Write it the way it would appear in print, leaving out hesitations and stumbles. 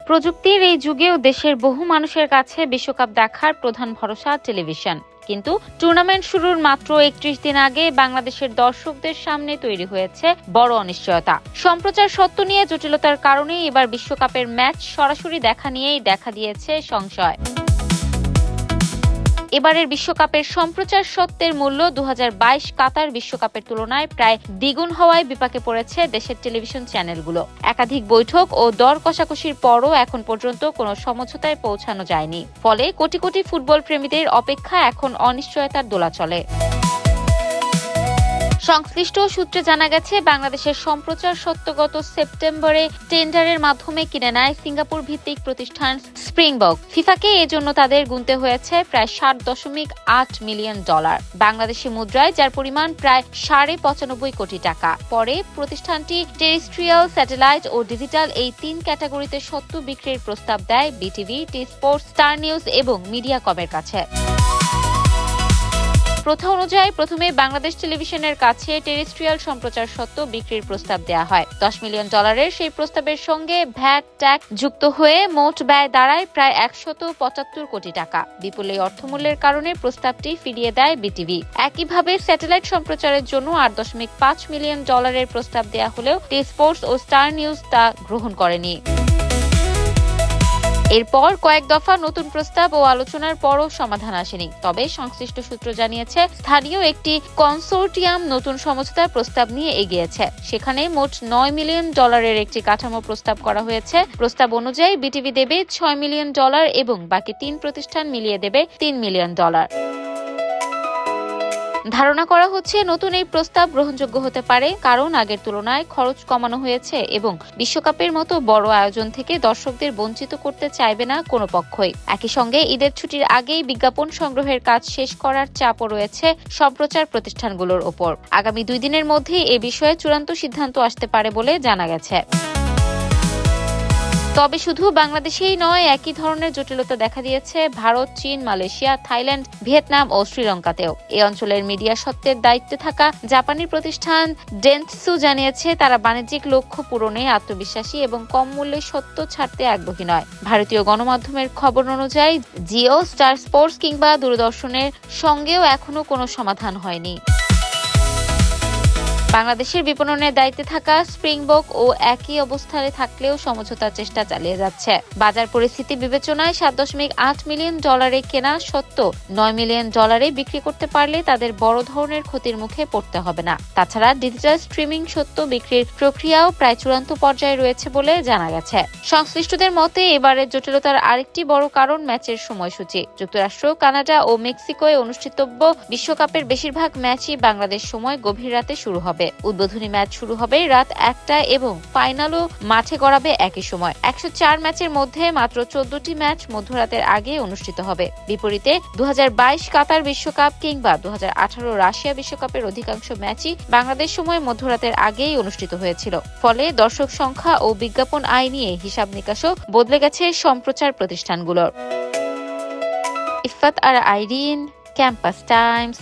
প্রযুক্তির এই যুগেও দেশের বহু মানুষের কাছে বিশ্বকাপ দেখার প্রধান ভরসা টেলিভিশন। কিন্তু টুর্নামেন্ট শুরুর মাত্র ৩১ দিন আগে বাংলাদেশের দর্শকদের সামনে তৈরি হয়েছে বড় অনিশ্চয়তা। সম্প্রচার সত্ত্ব নিয়ে জটিলতার কারণে এবার বিশ্বকাপের ম্যাচ সরাসরি দেখা নিয়েই দেখা দিয়েছে সংশয়। এবারের বিশ্বকাপের সম্প্রচার সত্ত্বের মূল্য ২০২২ কাতার বিশ্বকাপের তুলনায় প্রায় দ্বিগুণ হওয়ায় বিপাকে পড়েছে দেশের টেলিভিশন চ্যানেলগুলো। একাধিক বৈঠক ও দর কষাকষির পরও এখন পর্যন্ত কোনো সমঝোতায় পৌঁছানো যায়নি। ফলে কোটি কোটি ফুটবল প্রেমীদের অপেক্ষা এখন অনিশ্চয়তার দোলাচলে। সংশ্লিষ্ট সূত্রে জানা গেছে, বাংলাদেশের সম্প্রচার সত্ত্ব গত সেপ্টেম্বরে টেন্ডারের মাধ্যমে কিনে নেয় সিঙ্গাপুর ভিত্তিক প্রতিষ্ঠান স্প্রিংবক। ফিফাকে এজন্য তাদের গুনতে হয়েছে প্রায় $7.8 মিলিয়ন, বাংলাদেশি মুদ্রায় যার পরিমাণ প্রায় 95.5 কোটি টাকা। পরে প্রতিষ্ঠানটি টেরেস্ট্রিয়াল, স্যাটেলাইট ও ডিজিটাল এই 3 ক্যাটাগরিতে সত্ত্ব বিক্রির প্রস্তাব দেয় BTV, T Sports, star news এবং মিডিয়াকমের কাছে। প্রথা অনুযায়ী প্রথমে বাংলাদেশ টেলিভিশনের কাছে টেরেস্ট্রিয়াল সম্প্রচার সত্ত্ব বিক্রির প্রস্তাব দেওয়া হয়। $10 মিলিয়ন সেই প্রস্তাবের সঙ্গে ভ্যাট ট্যাক্স যুক্ত হয়ে মোট ব্যয় দাঁড়ায় প্রায় 175 কোটি টাকা। বিপুল এই অর্থমূল্যের কারণে প্রস্তাবটি ফিরিয়ে দেয় বিটিভি। একইভাবে স্যাটেলাইট সম্প্রচারের জন্য $8.5 মিলিয়ন প্রস্তাব দেওয়া হলেও টি স্পোর্টস ও স্টার নিউজ তা গ্রহণ করেনি। এরপর কয়েক দফা নতুন প্রস্তাব ও আলোচনার পরও সমাধান আসেনি। তবে সংশ্লিষ্ট সূত্র জানিয়েছে, স্থানীয় একটি কনসোর্টিয়াম নতুন সমঝোতার প্রস্তাব নিয়ে এগিয়েছে। সেখানে মোট $9 মিলিয়ন একটি কাঠামো প্রস্তাব করা হয়েছে। প্রস্তাব অনুযায়ী বিটিভি দেবে $6 মিলিয়ন এবং বাকি 3 প্রতিষ্ঠান মিলিয়ে দেবে $3 মিলিয়ন। ধারণা করা হচ্ছে নতুন এই প্রস্তাব গ্রহণযোগ্য হতে পারে, কারণ আগের তুলনায় খরচ কমানো হয়েছে এবং বিশ্বকাপের মতো বড় আয়োজন থেকে দর্শকদের বঞ্চিত করতে চাইবে না কোনো পক্ষই। একই সঙ্গে ঈদের ছুটির আগেই বিজ্ঞাপন সংগ্রহের কাজ শেষ করার চাপও রয়েছে সম্প্রচার প্রতিষ্ঠানগুলোর ওপর। আগামী 2 দিনের মধ্যেই এ বিষয়ে চূড়ান্ত সিদ্ধান্ত আসতে পারে বলে জানা গেছে। তবে শুধু বাংলাদেশেই নয়, একই ধরনের জটিলতা দেখা দিয়েছে ভারত, চীন, মালয়েশিয়া, থাইল্যান্ড, ভিয়েতনাম ও শ্রীলঙ্কাতেও। এই অঞ্চলের মিডিয়া সত্ত্বের দায়িত্বে থাকা জাপানি প্রতিষ্ঠান ডেন্টসু জানিয়েছে, তারা বাণিজ্যিক লক্ষ্য পূরণে আত্মবিশ্বাসী এবং কম মূল্যে সত্ত্ব ছাড়তে আগ্রহী নয়। ভারতীয় গণমাধ্যমের খবর অনুযায়ী জিও, স্টার স্পোর্টস কিংবা দূরদর্শনের সঙ্গেও এখনো কোনো সমাধান হয়নি। বাংলাদেশের বিপণনের দায়িত্বে থাকা স্প্রিংবক ও একই অবস্থানে থাকলেও সমঝোতার চেষ্টা চালিয়ে যাচ্ছে। বাজার পরিস্থিতি বিবেচনায় $7.8 মিলিয়ন কেনা সত্ত্বেও $9 মিলিয়ন বিক্রি করতে পারলে তাদের বড় ধরনের ক্ষতির মুখে পড়তে হবে না। তাছাড়া ডিজিটাল স্ট্রিমিং সত্ত্ব বিক্রির প্রক্রিয়াও প্রায় চূড়ান্ত পর্যায়ে রয়েছে বলে জানা গেছে। সংশ্লিষ্টদের মতে, এবারের জটিলতার আরেকটি বড় কারণ ম্যাচের সময়সূচি। যুক্তরাষ্ট্র, কানাডা ও মেক্সিকোয় অনুষ্ঠিতব্য বিশ্বকাপের বেশিরভাগ ম্যাচই বাংলাদেশ সময় গভীর রাতে শুরু হবে। উদ্বোধনী ম্যাচ শুরু হবে রাত 1টায় এবং ফাইনালও মাঠে গড়াবে একই সময়। 104 ম্যাচের মধ্যে মাত্র 14টি ম্যাচ মধ্যরাতের আগে অনুষ্ঠিত হবে। বিপরীতে 2022 কাতার বিশ্বকাপ কিংবা 2018 রাশিয়া বিশ্বকাপের অধিকাংশ ম্যাচই বাংলাদেশ সময় মধ্যরাতের আগেই অনুষ্ঠিত হয়েছিল। ফলে দর্শক সংখ্যা ও বিজ্ঞাপন আয় নিয়ে হিসাব নিকাশও বদলে গেছে সম্প্রচার প্রতিষ্ঠানগুলোর। ইফাত আর আইরিন, ক্যাম্পাস টাইমস।